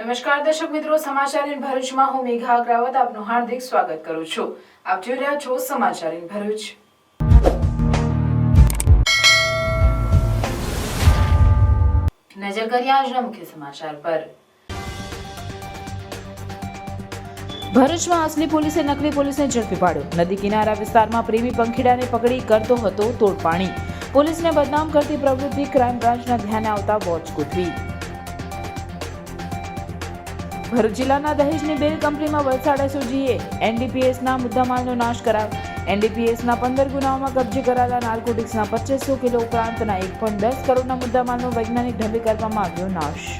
નમસ્કાર દર્શક મિત્રો, સમાચાર ઇન ભરૂચમાં હું મેઘા અગ્રવાલ આપનું હાર્દિક સ્વાગત કરું છું। આપ જોઈ રહ્યા છો સમાચાર ઇન ભરૂચ। નજર કરીએ આજના મુખ્ય સમાચાર પર। ભરૂચમાં અસલી પોલીસે નકલી પોલીસને ઝડપી પાડ્યો। નદી કિનારા વિસ્તારમાં પ્રેમી પંખીડાને પકડી કરતો હતો તોડપાણી। પોલીસને બદનામ કરતી પ્રવૃત્તિ ક્રાઇમ બ્રાન્ચના ધ્યાને આવતા વોચ ગોઠવી। ભરૂચ જિલ્લાના દહેજની બેલ કંપનીમાં વલસાડ એસઓજીએ એનડીપીએસના મુદ્દામાલનો નાશ કરાવ્યો। એનડીપીએસના 15 ગુનાઓમાં કબજે કરાયેલા નાર્કોટિક્સના 2500 કિલો ઉપરાંતના 1.10 કરોડના મુદ્દામાલનો વૈજ્ઞાનિક ઢબે કરવામાં આવ્યો નાશ।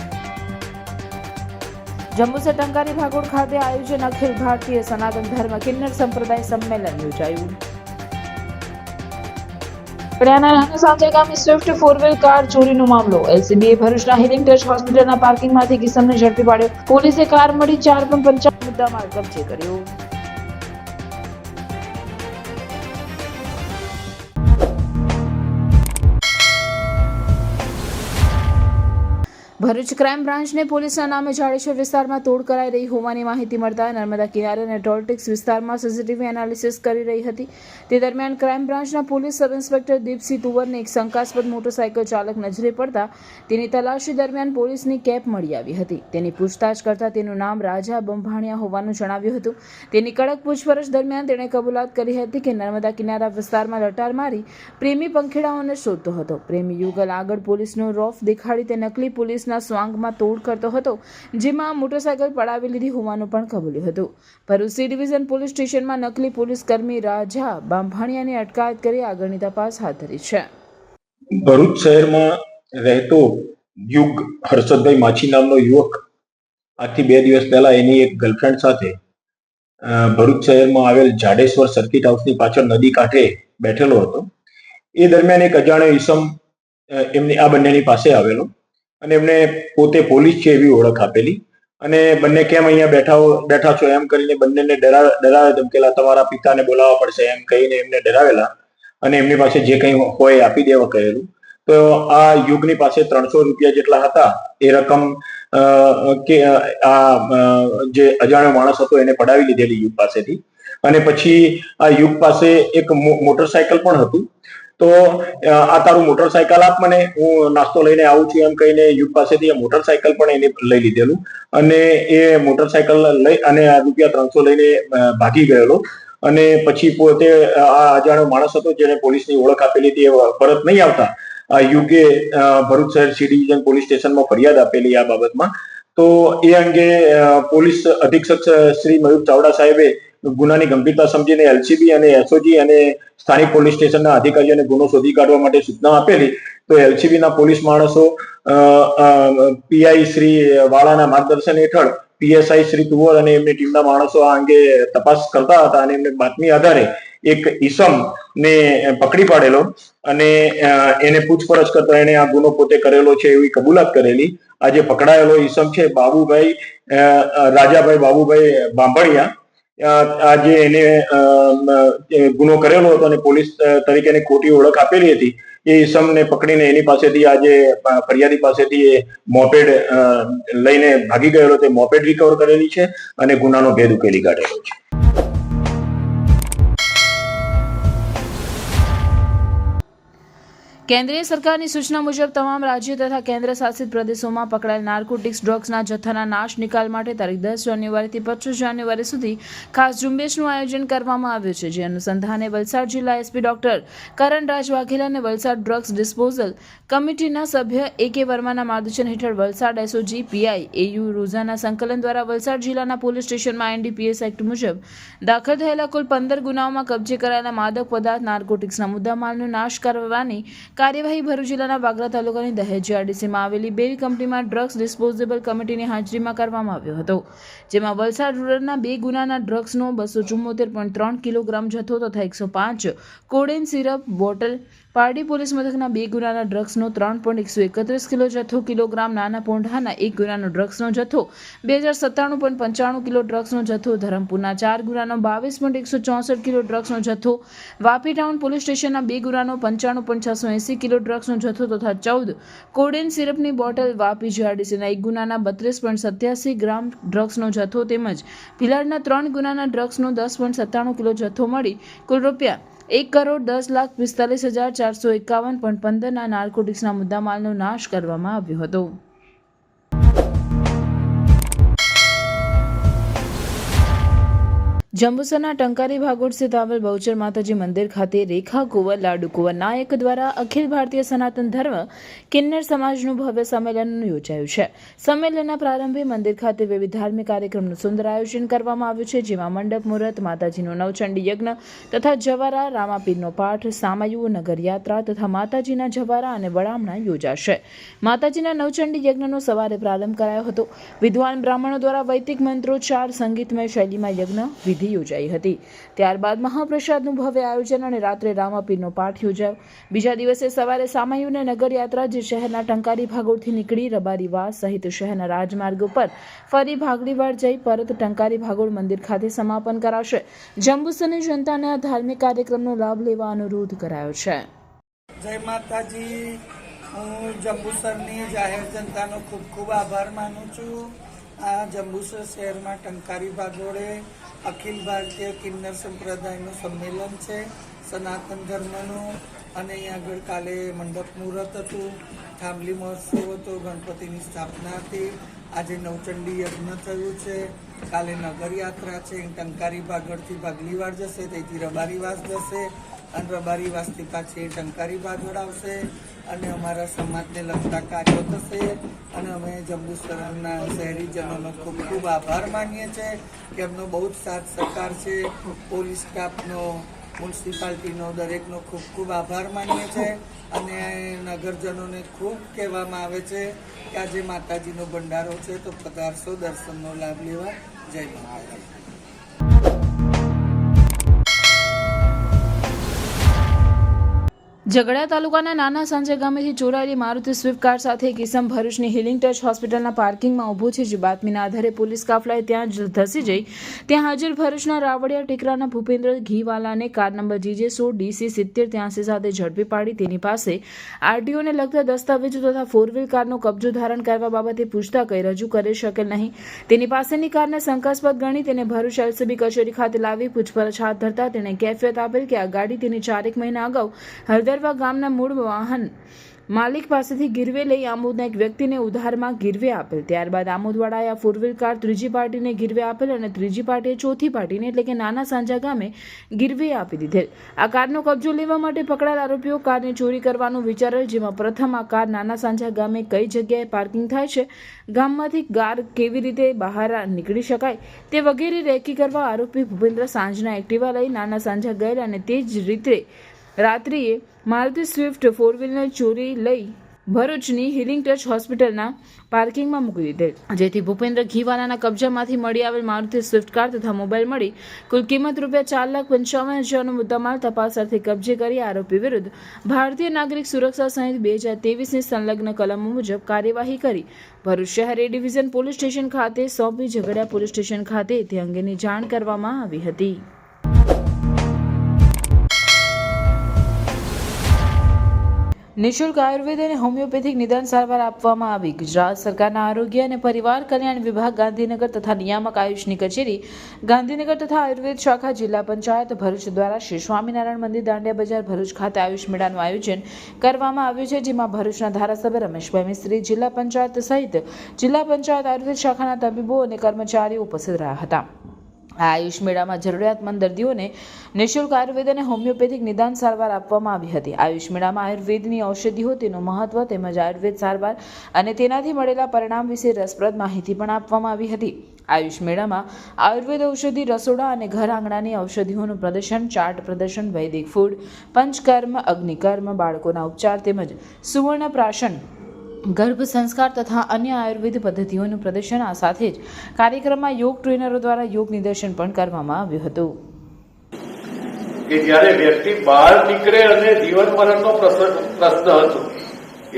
જંબુસર ટંકારી ભાગોળ ખાતે આયોજન અખિલ ભારતીય સનાતન ધર્મ કિન્નર સંપ્રદાય સંમેલન યોજાયું। કડિયાના નાના સાંજે ગામે સ્વિફ્ટ 4 વ્હીલ કાર ચોરીનો મામલો। એલસીબીએ ભરૂચના હિલિંગ ટચ હોસ્પિટલના પાર્કિંગમાંથી કિસમને ઝડપી પાડ્યો। પોલીસે કાર મળી 4.55 મુદ્દામાલ કબજે કર્યો। ભરૂચ ક્રાઇમ બ્રાન્ચને પોલીસના નામે જાડેશ્વર વિસ્તારમાં તોડ કરાઈ રહી હોવાની માહિતી મળતા નર્મદા કિનારે અને ટોલટેક્સ વિસ્તારમાં સીસીટીવી એનાલિસિસ કરી રહી હતી। તે દરમિયાન ક્રાઇમ બ્રાન્ચના પોલીસ સબ ઇન્સ્પેક્ટર દીપસિંહ તુવરને એક શંકાસ્પદ મોટરસાયકલ ચાલક નજરે પડતા તેની તલાશી દરમિયાન પોલીસની કેપ મળી આવી હતી। તેની પૂછતાછ કરતા તેનું નામ રાજા બંભાણિયા હોવાનું જણાવ્યું હતું। તેની કડક પૂછપરછ દરમિયાન તેણે કબૂલાત કરી હતી કે નર્મદા કિનારા વિસ્તારમાં લટાર મારી પ્રેમી પંખીડાઓને શોધતો હતો। પ્રેમી યુગલ આગળ પોલીસનો રોફ દેખાડી તે નકલી પોલીસના સ્વાંગમાં તોડ કરતો હતો, જેમાં મોટરસાયકલ પડાવી લીધી હોવાનું પણ કબૂલ્યું હતું। ભરૂચ સી ડિવિઝન પોલીસ સ્ટેશનમાં નકલી પોલીસ કર્મી રાજા બાંભાણિયાની અટકાયત કરી આગળની તપાસ હાથ ધરી છે। ભરૂચ શહેરમાં રહેતો યુગ હર્ષદભાઈ માછી નામનો યુવક આજથી 2 દિવસ પહેલા એની એક ગર્લફ્રેન્ડ સાથે ભરૂચ શહેરમાં આવેલ જાડેશ્વર સર્કિટ હાઉસની પાછળ નદી કાંઠે બેઠેલો હતો। એ દરમિયાન એક અજાણ્યો ઈસમ એમની આ બંનેની પાસે આવેલો અને એમને પોતે પોલીસ છે એવી ઓળખ આપેલી અને બંને કેમ અહીંયા બેઠા છો એમ કરીને બંનેને ડરાવે ધમકેલા, તમારા પિતાને બોલાવવા પડશે એમ કહીને એમને ડરાવેલા અને એમની પાસે જે કંઈ હોય આપી દેવા કહેલું। તો આ યુગની પાસે 300 રૂપિયા જેટલા હતા। એ રકમ કે આ જે અજાણ્યો માણસ હતો એને પડાવી લીધેલી યુગ પાસેથી અને પછી આ યુગ પાસે એક મોટરસાયકલ પણ હતું। તો આ તારું મોટરસાયકલ આપ મને, હું નાસ્તો લઈને આવું છું એમ કહીને યુગ પાસેથી આ મોટરસાયકલ પણ એને લઈ લીધેલું અને એ મોટરસાયકલ લઈ અને આ ₹300 લઈને ભાગી ગયેલો અને પછી પોતે આ અજાણ્યો માણસ હતો જેને પોલીસની ઓળખ આપેલી હતી એ પરત નહીં આવતા આ યુગે ભરૂચ શહેર સી ડિવિઝન પોલીસ સ્ટેશનમાં ફરિયાદ આપેલી આ બાબતમાં। તો એ અંગે પોલીસ અધિક્ષક શ્રી મયુર ચાવડા સાહેબે ગુનાની ગંભીરતા સમજીને એલસીબી અને એસઓજી અને સ્થાનિક પોલીસ સ્ટેશનના અધિકારીઓને ગુનો શોધી કાઢવા માટે સૂચના આપેલી। તો એલસીબીના પોલીસ માણસો પીઆઈ શ્રી વાળાના માર્ગદર્શન હેઠળ પીએસઆઈ શ્રી તુવર અને એમની ટીમના માણસો આ અંગે તપાસ કરતા હતા અને એમને બાતમી આધારે એક ઈસમ ને પકડી પાડેલો અને એને પૂછપરછ કરતા એને આ ગુનો પોતે કરેલો છે એવી કબૂલાત કરેલી। આ જે પકડાયેલો ઈસમ છે બાબુભાઈ રાજાભાઈ બાબુભાઈ બાંભણિયા, આજે એને ગુનો કરેલો હતો અને પોલીસ તરીકે એને ખોટી ઓળખ આપેલી હતી। એ ઈસમને પકડીને એની પાસેથી આજે ફરિયાદી પાસેથી એ મોપેડ લઈને ભાગી ગયેલો તે મોપેડ રિકવર કરેલી છે અને ગુનાનો ભેદ ઉકેલી કાઢેલો છે। કેન્દ્રીય સરકારની સૂચના મુજબ તમામ રાજ્યો તથા કેન્દ્ર શાસિત પ્રદેશોમાં પકડાયેલ નાર્કોટિક્સ ડ્રગ્સના જથ્થાના નાશ નિકાલ માટે તારીખ 10 જાન્યુઆરીથી 25 જાન્યુઆરી સુધી ખાસ ઝુંબેશનું આયોજન કરવામાં આવ્યું છે। જે અનુસંધાને વલસાડ જિલ્લા એસપી ડોક્ટર કરણરાજ વાઘેલા અને વલસાડ ડ્રગ્સ ડિસ્પોઝલ કમિટીના સભ્ય એ.કે. વર્માના માર્ગદર્શન હેઠળ વલસાડ એસઓજી પીઆઈ એયુ રોઝાના સંકલન દ્વારા વલસાડ જિલ્લાના પોલીસ સ્ટેશનમાં એનડીપીએસ એક્ટ મુજબ દાખલ થયેલા કુલ 15 ગુનાઓમાં કબજે કરાયેલા માદક પદાર્થ નાર્કોટિક્સના મુદ્દામાલનો નાશ કરવાની કાર્યવાહી ભરૂચ જિલ્લાના વાગરા તાલુકાની દહેજ જીઆરડીસીમાં આવેલી બેલ કંપનીમાં ડ્રગ્સ ડિસ્પોઝેબલ કમિટીની હાજરીમાં કરવામાં આવ્યો હતો। જેમાં વલસાડ રૂરલના 2 ગુનાના ડ્રગ્સનો 274.3 કિલોગ્રામ જથ્થો તથા 105 કોડેન સિરપ બોટલ, પારડી પોલીસ મથકના 2 ગુનાના ડ્રગ્સનો 3.131 કિલો જથ્થો, કિલોગ્રામ નાના પોંઢાના 1 ગુનાનો ડ્રગ્સનો જથ્થો, 2097.95 કિલો ડ્રગ્સનો જથ્થો, ધરમપુરના 4 ગુનાનો 22.164 કિલો ડ્રગ્સનો જથ્થો, વાપી ટાઉન પોલીસ સ્ટેશનના 2 ગુનાનો 95.680 80 કિલો ડ્રગ્સનો જથ્થો તથા 14 કોડેન સિરપની બોટલ, વાપી જીઆરડીસીના 1 ગુનાના 32.87 ગ્રામ ડ્રગ્સનો જથ્થો તેમજ ભિલાડના 3 ગુનાના ડ્રગ્સનો 10.97 કિલો જથ્થો મળી કુલ રૂપિયા 1,10,45,451.15 નાર્કોટિક્સના મુદ્દામાલનો નાશ કરવામાં આવ્યો હતો. જંબુસરના ટંકારી ભાગોળ સ્થિત આવેલ બહુચર માતાજી મંદિર ખાતે રેખા કુંવર, લાડુ કુંવર નાયક દ્વારા અખિલ ભારતીય સનાતન ધર્મ કિન્નર સમાજનું ભવ્ય સંમેલન યોજાયું છે. સંમેલનના પ્રારંભે મંદિર ખાતે વિવિધ ધાર્મિક કાર્યક્રમનું સુંદર આયોજન કરવામાં આવ્યું છે, જેમાં મંડપ મુહૂર્ત, માતાજીનો નવચંડી યજ્ઞ તથા જવારા, રામાપીરનો પાઠ, સામયુ, નગરયાત્રા તથા માતાજીના જવારા અને વડામણા યોજાશે. માતાજીના નવચંડી યજ્ઞનો સવારે પ્રારંભ કરાયો હતો. વિદ્વાન બ્રાહ્મણો દ્વારા વૈદિક મંત્રોચ્ચાર, સંગીતમય શૈલીમાં યજ્ઞ વિધિ યોજાઈ હતી. ત્યારબાદ મહાપ્રસાદનું ભવ્ય આયોજન અને રાત્રે રામાપીરનો પાઠ યોજાયો. બીજા દિવસે સવારે સામયુને નગરયાત્રા, જે શહેરના ટંકારી ભાગોળથી નીકળી રબારીવાસ સહિત શહેરના રાજમાર્ગ ઉપર ફરી ભાગડીવાડ જઈ પરત ટંકારી ભાગોળ મંદિર ખાતે સમાપન કરાશે. જંબુસરની જનતાને આ ધાર્મિક કાર્યક્રમનો લાભ લેવા અનુરોધ કરાયો છે. જય માતાજી. હું જંબુસરની જાહેર જનતાનો ખૂબ ખૂબ આભાર માનું છું. આ જંબુસર શહેરમાં ટંકારી ભાગોળે અખિલ ભારતીય કિન્નર સંપ્રદાયનું સંમેલન છે, સનાતન ધર્મનું. અને અહીં આગળ કાલે મંડપ મુહૂર્ત હતું, થાંભલી મહોત્સવ હતો, ગણપતિની સ્થાપના હતી, આજે નવચંડી યજ્ઞ થયું છે, કાલે નગરયાત્રા છે. ટંકારી ભાગોળથી ભાગલીવાડ જશે, તેથી રબારીવાસ જશે અને રબારીવાસથી પાછી ટંકારી ભાગોળ આવશે અને અમારા સમાજને લગતા કાર્યો થશે. અને અમે જંબુસરના શહેરીજનોનો ખૂબ ખૂબ આભાર માનીએ છીએ કે એમનો બહુ જ સાથ સહકાર છે. પોલીસ સ્ટાફનો, મ્યુનિસિપાલિટીનો, દરેકનો ખૂબ ખૂબ આભાર માનીએ છીએ. અને નગરજનોને ખૂબ કહેવામાં આવે છે કે આજે માતાજીનો ભંડારો છે, તો પધારશો દર્શનનો લાભ લેવા. જય માતાજી. ઝઘડા તાલુકાના નાના સાંજા ગામેથી ચોરાયેલી મારુતિ સ્વિફ્ટ કાર સાથે એક ઇસમ ભરૂચની હિલિંગ ટચ હોસ્પિટલના પાર્કિંગમાં ઊભો છે, જે બાતમીના આધારે પોલીસ કાફલાએ ત્યાં જ ધસી જઈ ત્યાં હાજર ભરૂચના Ravadiya ટેકરાના Bhupendra ઘીવાલાને car number GJ16DC 7083 સાથે ઝડપી પાડી તેની પાસે આરટીઓને લગતા દસ્તાવેજો તથા 4 વ્હીલ કારનો કબજો ધારણ કરવા બાબતે પૂછતા કંઈ રજૂ કરી શકેલ નહીં. તેની પાસેની કારને શંકાસ્પદ ગણી તેને ભરૂચ LCB કચેરી ખાતે લાવી પૂછપરછ હાથ ધરતા તેણે કેફિયત આપેલ કે આ ગાડી તેની 4 મહિના અગાઉ હળદરવા ગામના મૂળ વાહન માલિક પાસેથી ગીરવે લઈ આમોદના એક વ્યક્તિને ઉધારમાં ગીરવે આપેલ. ત્યારબાદ આમોદવાળાએ આ 4 વ્હીલ કાર ત્રીજી પાર્ટીને ગીરવે આપેલ અને ત્રીજી પાર્ટીએ ચોથી પાર્ટીને એટલે કે નાના સાંજા ગામે ગીરવે આપી દીધેલ. આ કારનો કબજો લેવા માટે પકડાયેલ આરોપીઓ કારની ચોરી કરવાનું વિચારેલ, જેમાં પ્રથમ આ કાર નાના સાંજા ગામે કઈ જગ્યાએ પાર્કિંગ થાય છે, ગામમાંથી કાર કેવી રીતે બહાર નીકળી શકાય તે વગેરે રેકી કરવા આરોપી ભૂપેન્દ્ર સાંજના એક્ટિવા લઈ નાના સાંજા ગયેલ અને તે જ રીતે રાત્રિએ મારુતિ સ્વિફ્ટ 4 વ્હીલને ચોરી લઈ ભરૂચની હિલિંગ ટચ હોસ્પિટલના પાર્કિંગમાં મૂકી દીધેલ, જેથી ભૂપેન્દ્ર ઘીવાલાના કબજામાંથી મળી આવેલ મારુતિ સ્વિફ્ટ કાર તથા મોબાઈલ મળી કુલ કિંમત રૂપિયા 4,55,000નો મુદ્દામાલ તપાસ અર્થે કબજે કરી આરોપી વિરુદ્ધ ભારતીય નાગરિક સુરક્ષા સંહિતા 2023ની સંલગ્ન કલમો મુજબ કાર્યવાહી કરી ભરૂચ શહેર એ ડિવિઝન પોલીસ સ્ટેશન ખાતે સોંપી ઝઘડિયા પોલીસ સ્ટેશન ખાતે તે અંગેની જાણ કરવામાં આવી હતી. નિઃશુલ્ક આયુર્વેદ અને હોમિયોપેથિક નિદાન સારવાર આપવામાં આવી. ગુજરાત સરકારના આરોગ્ય અને પરિવાર કલ્યાણ વિભાગ ગાંધીનગર તથા નિયામક આયુષની કચેરી ગાંધીનગર તથા આયુર્વેદ શાખા જિલ્લા પંચાયત ભરૂચ દ્વારા શ્રી સ્વામિનારાયણ મંદિર દાંડિયા બજાર ભરૂચ ખાતે આયુષ મેળાનું આયોજન કરવામાં આવ્યું છે, જેમાં ભરૂચના ધારાસભ્ય રમેશભાઈ મિસ્ત્રી, જિલ્લા પંચાયત સહિત જિલ્લા પંચાયત આયુર્વેદ શાખાના તબીબો અને કર્મચારીઓ ઉપસ્થિત રહ્યા હતા. આ આયુષ મેળામાં જરૂરિયાતમંદ દર્દીઓને નિઃશુલ્ક આયુર્વેદ અને હોમિયોપેથિક નિદાન સારવાર આપવામાં આવી હતી. આયુષ મેળામાં આયુર્વેદની ઔષધિઓ, તેનું મહત્વ તેમજ આયુર્વેદ સારવાર અને તેનાથી મળેલા પરિણામ વિશે રસપ્રદ માહિતી પણ આપવામાં આવી હતી. આયુષ મેળામાં આયુર્વેદ ઔષધિ, રસોડા અને ઘર આંગણાની ઔષધિઓનું પ્રદર્શન, ચાર્ટ પ્રદર્શન, વૈદિક ફૂડ, પંચકર્મ, અગ્નિકર્મ, બાળકોના ઉપચાર તેમજ સુવર્ણ પ્રાશન, ગર્ભ સંસ્કાર તથા અન્ય આયુર્વેદ પદ્ધતિઓનું પ્રદર્શન. આ સાથે જ કાર્યક્રમમાં યોગ ટ્રેનરો દ્વારા યોગ નિદર્શન પણ કરવામાં આવ્યું હતું. કે જ્યારે વ્યક્તિ બહાર નીકળે અને જીવન મરણનો પ્રશ્ન હતો,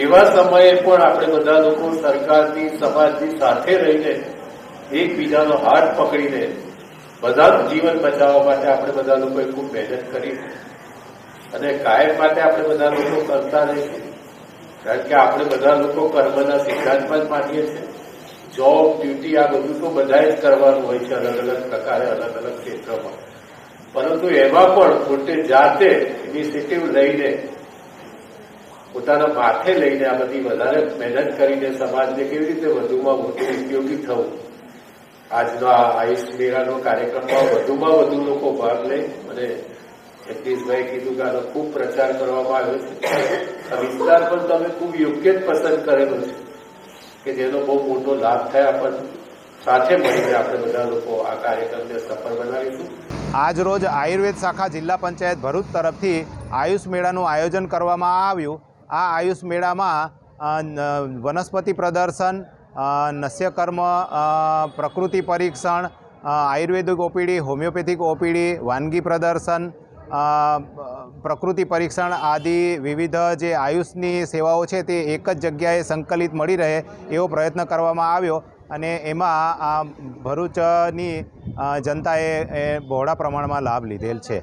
એવા સમયે પણ આપણે બધા લોકો સરકારની, સમાજની સાથે રહીને એકબીજાનો હાથ પકડીને બધાનું જીવન બચાવવા માટે આપણે બધા લોકોએ ખૂબ મહેનત કરી અને કાયમ માટે આપણે બધા લોકો કરતા રહીશું. કારણ કે આપણે બધા લોકો કર્મના સિદ્ધાંતમાં જ માનીએ છીએ. જોબ, ડ્યુટી આ બધું તો બધાએ જ કરવાનું હોય છે અલગ અલગ પ્રકારે, અલગ અલગ ક્ષેત્રમાં. પરંતુ એમાં પણ પોતે જાતે ઇનિશિયેટિવ લઈને, પોતાના માથે લઈને આ બધી વધારે મહેનત કરીને સમાજને કેવી રીતે વધુમાં વધુ ઉપયોગી થવું, આજનો આ આયુષ મેળાનો કાર્યક્રમમાં વધુમાં વધુ લોકો ભાગ લે. અને જગદીશભાઈ કીધું કે આનો ખૂબ પ્રચાર કરવામાં આવ્યો છે. આ વિસ્તાર પણ તમે ખૂબ યોગ્ય જ પસંદ કરેલો છે કે જેનો બહુ મોટો લાભ થાય. પણ સાથે મળીને આપણે બધા લોકો આ કાર્યક્રમને સફળ બનાવીશું. આજ રોજ આયુર્વેદ શાખા જિલ્લા પંચાયત ભરૂચ તરફથી આયુષ મેળાનું આયોજન કરવામાં આવ્યું. આ આયુષ મેળામાં વનસ્પતિ પ્રદર્શન, નસ્યકર્મ, પ્રકૃતિ પરીક્ષણ, આયુર્વેદિક ઓપીડી, હોમિયોપેથિક ઓપીડી, વાનગી પ્રદર્શન, પ્રકૃતિ પરીક્ષણ આદિ વિવિધ જે આયુષની સેવાઓ છે તે એક જ જગ્યાએ સંકલિત મળી રહે એવો પ્રયત્ન કરવામાં આવ્યો. અને એમાં આ ભરૂચની જનતાએ બહોળા પ્રમાણમાં લાભ લીધેલ છે.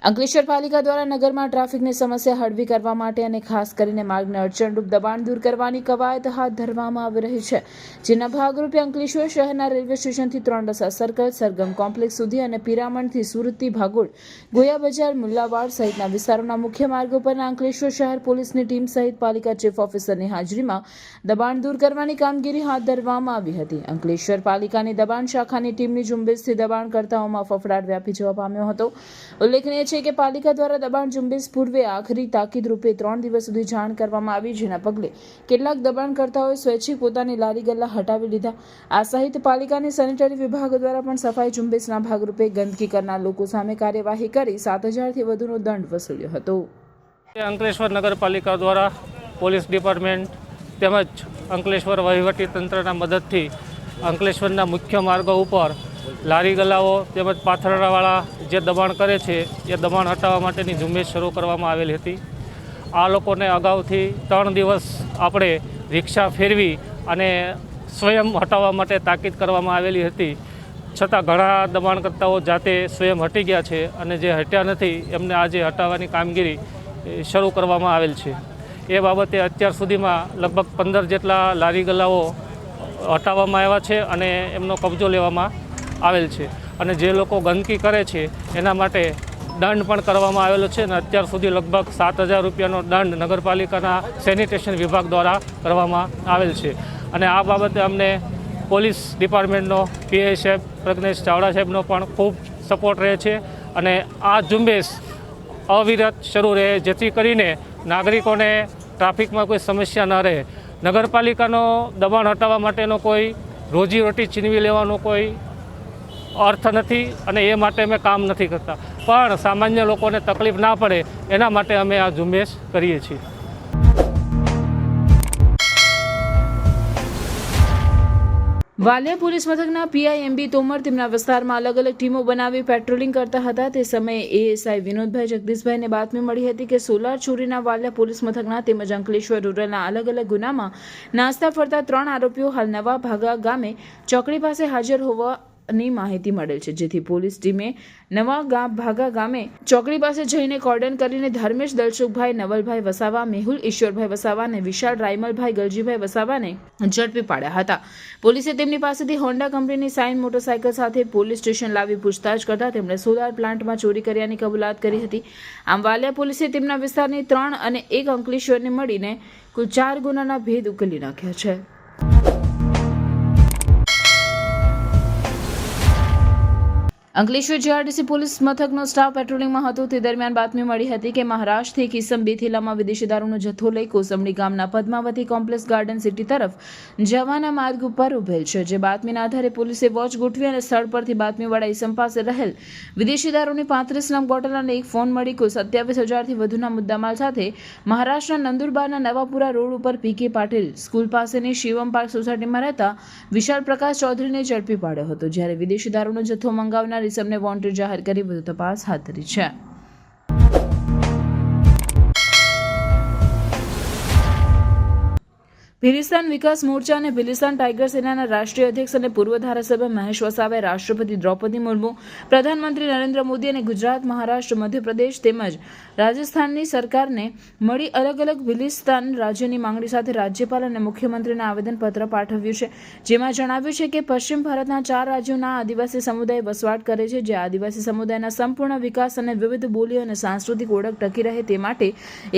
અંકલેશ્વર પાલિકા દ્વારા નગરમાં ટ્રાફિકની સમસ્યા હળવી કરવા માટે અને ખાસ કરીને માર્ગને અડચણરૂપ દબાણ દૂર કરવાની કવાયત હાથ ધરવામાં આવી રહી છે. જેના ભાગરૂપે અંકલેશ્વર શહેરના રેલવે સ્ટેશનથી 3 રસ્તા સર્કલ, સરગમ કોમ્પ્લેક્સ સુધી અને પિરામણથી સુરતથી ભાગોળ, ગોયા બજાર, મુલ્લાવાડ સહિતના વિસ્તારોના મુખ્ય માર્ગો પરના અંકલેશ્વર શહેર પોલીસની ટીમ સહિત પાલિકા ચીફ ઓફિસરની હાજરીમાં દબાણ દૂર કરવાની કામગીરી હાથ ધરવામાં આવી હતી. અંકલેશ્વર પાલિકાની દબાણ શાખાની ટીમની ઝુંબેશથી દબાણકર્તાઓમાં ફફડાટ વ્યાપી જવા પામ્યો હતો. ઉલ્લેખનીય છે કે પાલિકા દ્વારા દબાણ ઝુંબેશ પૂર્વે આખરી તાકીદ રૂપે 3 દિવસ સુધી જાણ કરવામાં આવી, જેના પગલે કેટલાક દબાણકર્તાઓએ સ્વૈચ્છિક પોતાની લારી ગલ્લા હટાવી લીધા. આ સહિત પાલિકાની સેનેટરી વિભાગ દ્વારા પણ સફાઈ ઝુંબેશના ભાગરૂપે ગંદકી કરનાર લોકો સામે કાર્યવાહી કરી 7,000થી વધુનો દંડ વસૂલ્યો હતો. અંકલેશ્વર નગરપાલિકા દ્વારા પોલીસ ડિપાર્ટમેન્ટ તેમજ અંકલેશ્વર વહીવટી તંત્રના મદદથી અંકલેશ્વરના મુખ્ય માર્ગો ઉપર લારી ગલ્લાઓ તેમજ પાથરણાવાળા જે દબાણ કરે છે એ દબાણ હટાવવા માટેની ઝુંબેશ શરૂ કરવામાં આવેલી હતી. આ લોકોને અગાઉથી 3 દિવસ આપણે રિક્ષા ફેરવી અને સ્વયં હટાવવા માટે તાકીદ કરવામાં આવેલી હતી. છતાં ઘણા દબાણકર્તાઓ જાતે સ્વયં હટી ગયા છે અને જે હટ્યા નથી એમને આજે હટાવવાની કામગીરી શરૂ કરવામાં આવેલ છે. એ બાબતે અત્યાર સુધીમાં લગભગ 15 જેટલા લારી ગલ્લાઓ હટાવવામાં આવ્યા છે અને એમનો કબજો લેવામાં આવેલ છે. અને જે લોકો ગંદકી કરે છે એના માટે દંડ પણ કરવામાં આવેલો છે અને અત્યાર સુધી લગભગ 7,000 રૂપિયાનો દંડ નગરપાલિકાના સેનિટેશન વિભાગ દ્વારા કરવામાં આવેલ છે. અને આ બાબતે અમને પોલીસ ડિપાર્ટમેન્ટનો પીઆઈ સાહેબ પ્રજ્ઞેશ ચાવડા સાહેબનો પણ ખૂબ સપોર્ટ રહે છે. અને આ ઝુંબેશ અવિરત શરૂ રહે જેથી કરીને નાગરિકોને ટ્રાફિકમાં કોઈ સમસ્યા ન રહે. નગરપાલિકાનો દબાણ હટાવવા માટેનો કોઈ રોજીરોટી છીનવી લેવાનો કોઈ અર્થ નથી અને એ માટે અમે કામ નથી કરતા, પણ સામાન્ય લોકોને તકલીફ ના પડે એના માટે અમે આ ઝુંબેશ કરીએ છીએ. વાલિયા પોલીસ મથકના પીઆઈ એમબી તોમર તેમના વિસ્તારમાં અલગ અલગ ટીમો બનાવી પેટ્રોલિંગ કરતા હતા. તે સમયે એએસઆઈ વિનોદભાઈ જગદીશભાઈને બાતમી મળી હતી કે સોલાર ચોરીના વાલિયા પોલીસ મથકના તેમજ અંકલેશ્વર રૂરલના અલગ અલગ ગુનામાં નાસ્તા ફરતા 3 આરોપીઓ હાલ નવા ભાગા ગામે ચોકડી પાસે હાજર હોવાની માહિતી મળેલ છે. જેથી પોલીસ ટીમે ભાગા ગામે ચોકડી પાસે જઈને કોર્ડન કરીને ધર્મેશ દલસુખભાઈ નવલભાઈ વસાવા, મેહુલ ઈશ્વરભાઈ વસાવા અને વિશાલ રાયમલભાઈ ગલજીભાઈ વસાવાને ઝડપી પાડ્યા હતા. પોલીસે તેમની પાસેથી હોન્ડા કંપનીની સાઇન મોટરસાયકલ સાથે પોલીસ સ્ટેશન લાવી પૂછતાછ કરતા તેમણે સોલાર પ્લાન્ટમાં ચોરી કર્યાની કબૂલાત કરી હતી. આમ વાલિયા પોલીસે તેમના વિસ્તારની 3 અને 1 અંકલેશ્વરને મળીને કુલ 4 ગુનાના ભેદ ઉકેલી નાખ્યા છે. અંકલેશ્વર જીઆરડીસી પોલીસ મથકનો સ્ટાફ પેટ્રોલિંગમાં હતો તે દરમિયાન બાતમી મળી હતી કે મહારાષ્ટ્રથી એક ઇસમ 2 થેલામાં વિદેશી દારૂનો જથ્થો લઈ કોસંબડી ગામના પદ્માવતી કોમ્પ્લેક્સ ગાર્ડન સિટી તરફ જવાના માર્ગ ઉપર ઉભેલ છે. જે બાતમીના આધારે પોલીસે વોચ ગોઠવી અને સ્થળ પરથી બાતમીવાળા ઇસમ પાસે રહેલ વિદેશી દારૂની 35 નંગ બોટલ અને એક ફોન મળી કુલ 27,000થી વધુના મુદ્દામાલ સાથે મહારાષ્ટ્રના નંદુરબારના નવાપુરા રોડ ઉપર પીકે પાટીલ સ્કૂલ પાસેની શિવમ પાર્ક સોસાયટીમાં રહેતા વિશાલ પ્રકાશ ચૌધરીને ઝડપી પાડ્યો હતો. જ્યારે વિદેશી દારૂનો જથ્થો મંગાવનાર ઇસમને વોન્ટેડ જાહેર કરી વધુ તપાસ હાથ ધરી છે. ભિલિસ્તાન વિકાસ મોરચા અને ભિલિસ્તાન ટાઈગર સેનાના રાષ્ટ્રીય અધ્યક્ષ અને પૂર્વ ધારાસભ્ય મહેશ વસાવાએ રાષ્ટ્રપતિ દ્રૌપદી મુર્મુ, પ્રધાનમંત્રી નરેન્દ્ર મોદી અને ગુજરાત, મહારાષ્ટ્ર, મધ્યપ્રદેશ તેમજ રાજસ્થાનની સરકારને મળી અલગ અલગ ભિલિસ્તાન રાજ્યની માંગણી સાથે રાજ્યપાલ અને મુખ્યમંત્રીને આવેદનપત્ર પાઠવ્યું છે, જેમાં જણાવ્યું છે કે પશ્ચિમ ભારતના 4 રાજ્યોના આદિવાસી સમુદાય વસવાટ કરે છે, જે આદિવાસી સમુદાયના સંપૂર્ણ વિકાસ અને વિવિધ બોલી અને સાંસ્કૃતિક ઓળખ ટકી રહે તે માટે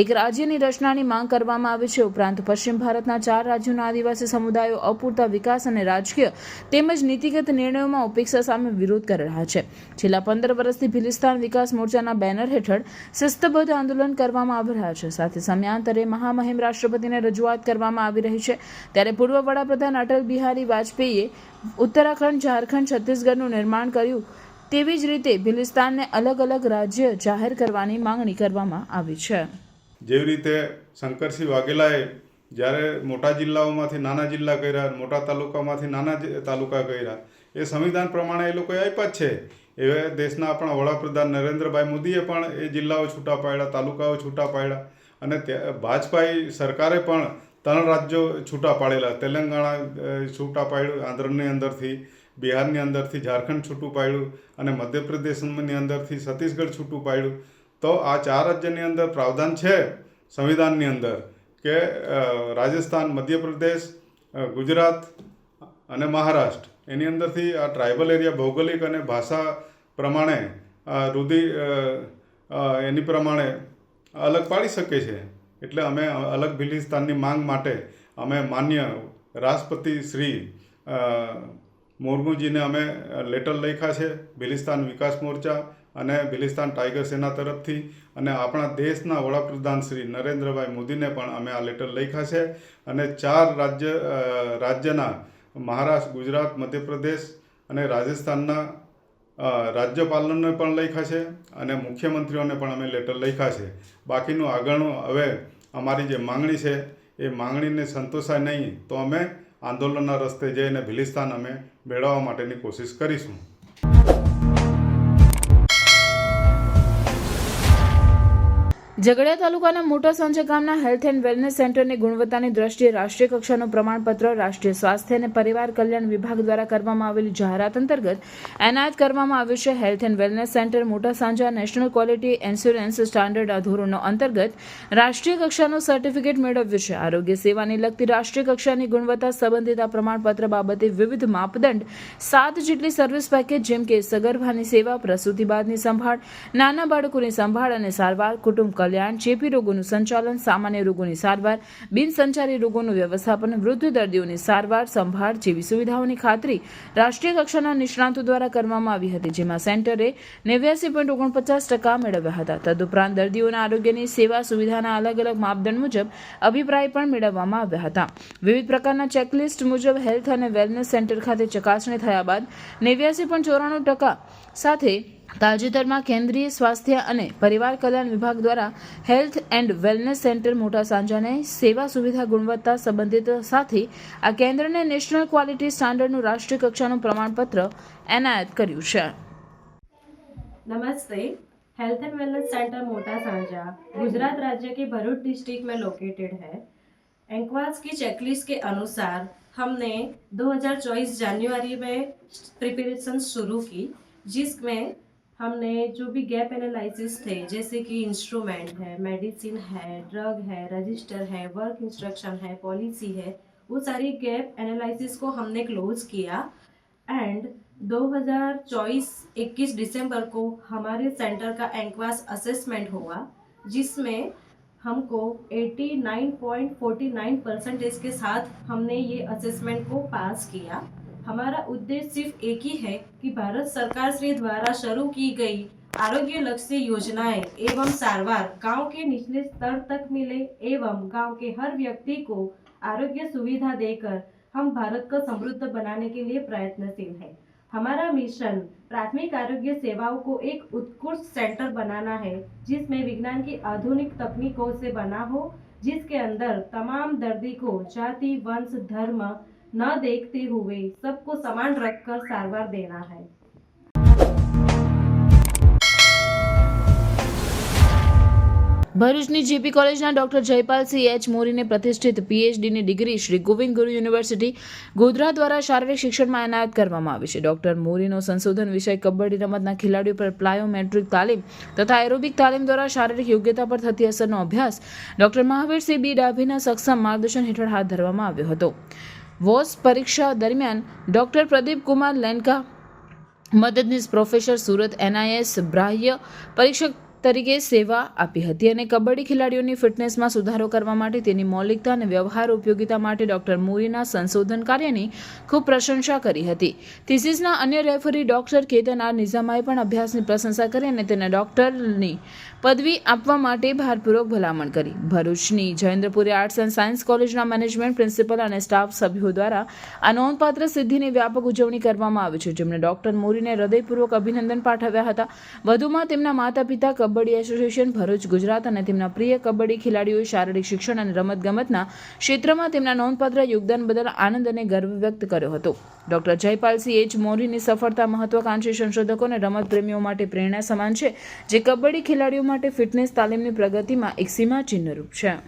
એક રાજ્યની રચનાની માંગ કરવામાં આવી છે. ઉપરાંત પશ્ચિમ ભારતના 4 રાજ્યોના આદિવાસી સમુદાયો અપૂરતા વિકાસ અને રાજકીય તેમજ નીતિગત નિર્ણયોમાં ઉપેક્ષા સામે વિરોધ કરી રહ્યા છે. છેલ્લા 15 વર્ષથી ભિલિસ્તાન વિકાસ મોરચાના બેનર હેઠળ શિસ્તબદ્ધ આંદોલન કરવામાં આવી રહ્યા છે. સાથે સમયાંતરે મહામહિમ રાષ્ટ્રપતિને રજૂઆત કરવામાં આવી રહી છે. ત્યારે પૂર્વ વડાપ્રધાન અટલ બિહારી વાજપેયીએ ઉત્તરાખંડ, ઝારખંડ, છત્તીસગઢનું નિર્માણ કર્યું, તેવી જ રીતે ભિલિસ્તાનને અલગ અલગ રાજ્ય જાહેર કરવાની માંગણી કરવામાં આવી છે. જેવી રીતે શંકરસિંહ વાઘેલાએ જ્યારે મોટા જિલ્લાઓમાંથી નાના જિલ્લા કર્યા, મોટા તાલુકામાંથી નાના તાલુકા કર્યા, એ સંવિધાન પ્રમાણે એ લોકોએ આપ્યા જ છે. એ દેશના આપણા વડાપ્રધાન નરેન્દ્રભાઈ મોદીએ પણ એ જિલ્લાઓ છૂટા પાડ્યા, તાલુકાઓ છૂટા પાડ્યા અને ભાજપાઈ સરકારે પણ 3 રાજ્યો છૂટા પાડેલા. તેલંગાણા છૂટા પાડ્યું આંધ્રની અંદરથી, બિહારની અંદરથી ઝારખંડ છૂટું પાડ્યું અને મધ્યપ્રદેશની અંદરથી છત્તીસગઢ છૂટું પાડ્યું. તો આ 4 રાજ્યની અંદર પ્રાવધાન છે સંવિધાનની અંદર કે રાજસ્થાન, મધ્યપ્રદેશ, ગુજરાત અને મહારાષ્ટ્ર એની અંદરથી આ ટ્રાઇબલ એરિયા ભૌગોલિક અને ભાષા પ્રમાણે એની પ્રમાણે અલગ પાડી શકે છે. એટલે અમે અલગ ભિલિસ્તાનની માંગ માટે અમે માન્ય રાષ્ટ્રપતિ શ્રી મુર્મુજીને અમે લેટર લખ્યા છે, ભિલિસ્તાન વિકાસ મોરચા અને ભિલિસ્તાન ટાઈગર સેના તરફથી, અને આપણા દેશના વડાપ્રધાન શ્રી નરેન્દ્રભાઈ મોદીને પણ અમે આ લેટર લખ્યા છે. અને 4 રાજ્યના મહારાષ્ટ્ર, ગુજરાત, મધ્યપ્રદેશ અને રાજસ્થાનના રાજ્યપાલોને પણ લખ્યા છે અને મુખ્યમંત્રીઓને પણ અમે લેટર લખ્યા છે. બાકીનું આગળનું હવે અમારી જે માંગણી છે એ માંગણીને સંતોષાય નહીં તો અમે આંદોલનના રસ્તે જઈને ભિલિસ્તાન અમે મેળવવા માટેની કોશિશ કરીશું. ઝઘડિયા તાલુકાના મોટા સાંજા ગામના હેલ્થ એન્ડ વેલનેસ સેન્ટરની ગુણવત્તાની દ્રષ્ટિએ રાષ્ટ્રીય કક્ષાનું પ્રમાણપત્ર રાષ્ટ્રીય સ્વાસ્થ્ય અને પરિવાર કલ્યાણ વિભાગ દ્વારા કરવામાં આવેલી જાહેરાત અંતર્ગત એનાયત કરવામાં આવ્યું છે. હેલ્થ એન્ડ વેલનેસ સેન્ટર મોટા સાંજા નેશનલ ક્વોલિટી એન્સ્યોરન્સ સ્ટાન્ડર્ડ ધોરણો અંતર્ગત રાષ્ટ્રીય કક્ષાનું સર્ટિફિકેટ મેળવ્યું છે. આરોગ્ય સેવાની લગતી રાષ્ટ્રીય કક્ષાની ગુણવત્તા સંબંધિત આ પ્રમાણપત્ર બાબતે વિવિધ માપદંડ 7 જેટલી સર્વિસ પેકેજ જેમ કે સગર્ભાની સેવા, પ્રસૂતિ બાદની સંભાળ, નાના બાળકોની સંભાળ અને સારવાર, કુટુંબ કલ્યાણ, ચેપી રોગોનું સંચાલન, સામાન્ય રોગોની સારવાર, બિનસંચારી રોગોનું વ્યવસ્થાપન, વૃદ્ધ દર્દીઓની સારવાર સંભાળ જેવી સુવિધાઓની ખાતરી રાષ્ટ્રીય કક્ષાના નિષ્ણાતો દ્વારા કરવામાં આવી હતી, જેમાં સેન્ટરે 89.49% મેળવ્યા હતા. તદુપરાંત દર્દીઓના આરોગ્યની સેવા સુવિધાના અલગ અલગ માપદંડ મુજબ અભિપ્રાય પણ મેળવવામાં આવ્યા હતા. વિવિધ પ્રકારના ચેકલિસ્ટ મુજબ હેલ્થ અને વેલનેસ સેન્ટર ખાતે ચકાસણી થયા બાદ 89.94% સાથે તાજેતરમાં કેન્દ્રીય સ્વાસ્થ્ય અને પરિવાર કલ્યાણ વિભાગ દ્વારા હેલ્થ એન્ડ વેલનેસ સેન્ટર મોટા સાંજાને સેવા સુવિધા ગુણવત્તા સંબંધિત સાથે આ કેન્દ્રને નેશનલ ક્વોલિટી સ્ટાન્ડર્ડનું રાષ્ટ્રીય કક્ષાનું પ્રમાણપત્ર એનાયત કર્યું છે. नमस्ते। हेल्थ एंड वेलनेस सेंटर मोटा सांजा गुजरात राज्य के भरूच डिस्ट्रिक्ट में लोकेटेड है। एंक्वास की चेकलिस्ट के अनुसार हमने 2024 जनवरी में प्रिपरेशन शुरू की, जिसमें हमने जो भी गैप एनालिसिस थे जैसे कि इंस्ट्रूमेंट है, मेडिसिन है, ड्रग है, रजिस्टर है, वर्क इंस्ट्रक्शन है, पॉलिसी है, वो सारी गैप एनालिसिस को हमने क्लोज किया एंड 2024-21 दिसंबर को हमारे सेंटर का एंक्वास असेसमेंट हुआ, जिसमें हमको 89.49% के साथ हमने ये असेसमेंट को पास किया। हमारा उद्देश्य सिर्फ एक ही है कि भारत सरकार श्री द्वारा शुरू की गई आरोग्य लक्ष्य योजनाएं एवं सारवार गांव के निचले स्तर तक मिले एवं गांव के हर व्यक्ति को आरोग्य सुविधा देकर हम भारत को समृद्ध बनाने के लिए प्रयत्नशील है। हमारा मिशन प्राथमिक आरोग्य सेवाओं को एक उत्कृष्ट सेंटर बनाना है, जिसमें विज्ञान की आधुनिक तकनीकों से बना हो, जिसके अंदर तमाम दर्दी को जाति, वंश, धर्म न देखते हुए सबको समान रखकर सारवार देना है। ભરૂચની જીપી કોલેજના ડોક્ટર જયપાલસિંહ એચ મોરીને પ્રતિષ્ઠિત પીએચડીની ડિગ્રી શ્રી ગોવિંદ ગુરુ યુનિવર્સિટી ગોધરા દ્વારા શારીરિક શિક્ષણમાં એનાયત કરવામાં આવી છે. ડોક્ટર મોરીનો સંશોધન વિષય કબડ્ડી રમતના ખેલાડીઓ પર પ્લાયોમેટ્રિક તાલીમ તથા એરોબિક તાલીમ દ્વારા શારીરિક યોગ્યતા પર થતી અસરનો અભ્યાસ ડોક્ટર મહાવીરસિંહ બી ડાભીના સક્ષમ માર્ગદર્શન હેઠળ હાથ ધરવામાં આવ્યો હતો. વોસ પરીક્ષા દરમિયાન ડોક્ટર પ્રદીપ કુમાર લેનકા મદદનીશ પ્રોફેસર સુરત NIS બાહ્ય પરીક્ષક તરીકે સેવા આપી હતી અને કબડ્ડી ખેલાડીઓની ફિટનેસમાં સુધારો કરવા માટે તેની મૌલિકતા અને વ્યવહાર ઉપયોગિતા માટે ડોક્ટર મોરીના સંશોધન કાર્યની ખૂબ પ્રશંસા કરી હતી. થીસીસના અન્ય રેફરી ડોક્ટર કેતન આર નિઝામાએ પણ અભ્યાસની પ્રશંસા કરી અને તેને ડોક્ટરની પદવી આપવા માટે ભારપૂર્વક ભલામણ કરી. ભરૂચની જયેન્દ્રપુરી આર્ટ્સ એન્ડ સાયન્સ કોલેજના મેનેજમેન્ટ, પ્રિન્સિપલ અને સ્ટાફ સભ્યો દ્વારા આ નોંધપાત્ર સિદ્ધિની વ્યાપક ઉજવણી કરવામાં આવી છે, જેમણે ડોક્ટર મોરીને હૃદયપૂર્વક અભિનંદન પાઠવ્યા હતા. વધુમાં તેમના માતા-પિતા, કબડ્ડી એસોસિએશન ભરૂચ ગુજરાત અને તેમના પ્રિય કબડ્ડી ખેલાડીઓએ શારીરિક શિક્ષણ અને રમતગમતના ક્ષેત્રમાં તેમના નોંધપાત્ર યોગદાન બદલ આનંદ અને ગર્વ વ્યક્ત કર્યો હતો. ડોક્ટર જયપાલસિંહ એચ મોરીની સફળતા મહત્વાકાંક્ષી સંશોધકો અને રમત પ્રેમીઓ માટે પ્રેરણા સમાન છે, જે કબડ્ડી ખેલાડીઓ માટે ફિટનેસ તાલીમની પ્રગતિમાં એક સીમાચિહ્નરૂપ છે.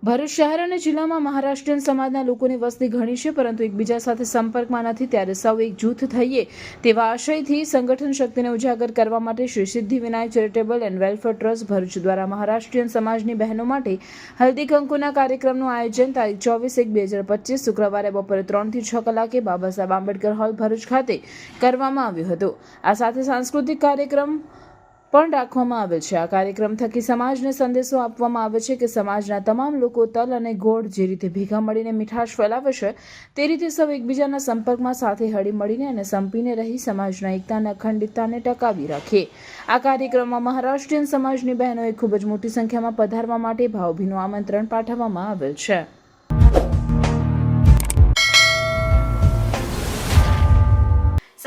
ભરૂચ શહેર અને જિલ્લામાં મહારાષ્ટ્રીયન સમાજના લોકોની વસ્તી ઘણી છે, પરંતુ એકબીજા સાથે સંપર્કમાં નથી. ત્યારે સૌ એક જૂથ થઈએ તેવા આશયથી સંગઠન શક્તિને ઉજાગર કરવા માટે Shri Siddhivinayak charitable and welfare trust Bharuch દ્વારા મહારાષ્ટ્રીયન સમાજની બહેનો માટે હલ્દી કંકુના કાર્યક્રમનું આયોજન તારીખ 24/1/2025 શુક્રવારે બપોરે 3 થી 6 કલાકે બાબા સાહેબ આંબેડકર હોલ ભરૂચ ખાતે કરવામાં આવ્યો હતો. આ સાથે સાંસ્કૃતિક કાર્યક્રમ પણ રાખવામાં આવેલ છે. આ કાર્યક્રમ થકી સમાજને સંદેશો આપવામાં આવે છે કે સમાજના તમામ લોકો તલ અને ગોળ જે રીતે ભેગા મળીને મીઠાશ ફેલાવે છે, તે રીતે સૌ એકબીજાના સંપર્કમાં સાથે હળી મળીને અને સંપીને રહી સમાજના એકતા અને અખંડિતતાને ટકાવી રાખે. આ કાર્યક્રમમાં મહારાષ્ટ્રીયન સમાજની બહેનોએ ખૂબ જ મોટી સંખ્યામાં પધારવા માટે ભાવભીનું આમંત્રણ પાઠવવામાં આવેલ છે.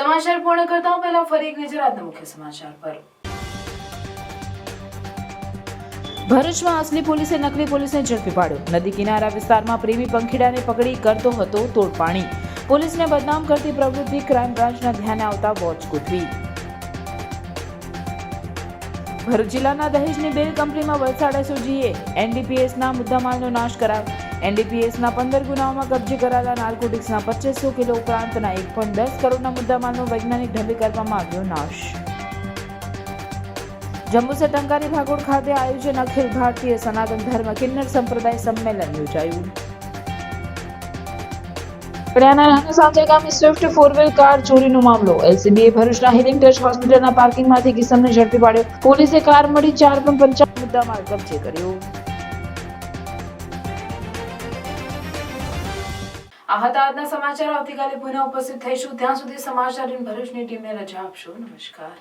સમાચાર પૂર્ણ કરતા પહેલા ફરી એક નજર આજના મુખ્ય સમાચાર પર. ભરૂચમાં અસલી પોલીસે નકલી પોલીસને ઝડપી પાડ્યો. નદી કિનારા વિસ્તારમાં પ્રેમી પંખીડાને પકડી કરતો હતો તોડપાણી. પોલીસને બદનામ કરતી પ્રવૃત્તિ ક્રાઇમ બ્રાન્ચના ધ્યાને આવતા વોચ ગોઠવી. ભરૂચ જિલ્લાના દહેજની બેલ કંપનીમાં વલસાડ SOGએ NDPSના મુદ્દામાલનો નાશ કરાવ્યો. NDPSના 15 ગુનાઓમાં કબજે કરાયેલા નાર્કોટિક્સના 2500 કિલો ઉપરાંતના 1.10 કરોડના મુદ્દામાલનો વૈજ્ઞાનિક ઢબે કરવામાં આવ્યો નાશ. જંબુસર ટંકારી ભાગોળ ખાતે આયોજન અખિલ ભારતીય સનાતન ધર્મ કિન્નર સંપ્રદાય સંમેલન યોજાયું. કડિયાના નાના સાંજે ગામે સ્વિફ્ટ 4-વ્હીલ કાર ચોરીનો મામલો. LCBએ ભરૂચના હિલિંગ ટચ હોસ્પિટલના પાર્કિંગમાંથી કિસમને ઝડપી પાડ્યો. પોલીસે કાર મળી 4.55 મુદ્દામાલ કબજે કર્યો. આ હતા આજના સમાચાર. આવતીકાલે પુનઃ ઉપસ્થિત થઈશું. ત્યાં સુધી સમાચાર ભરૂચની ટીમને રજા આપશો. નમસ્કાર.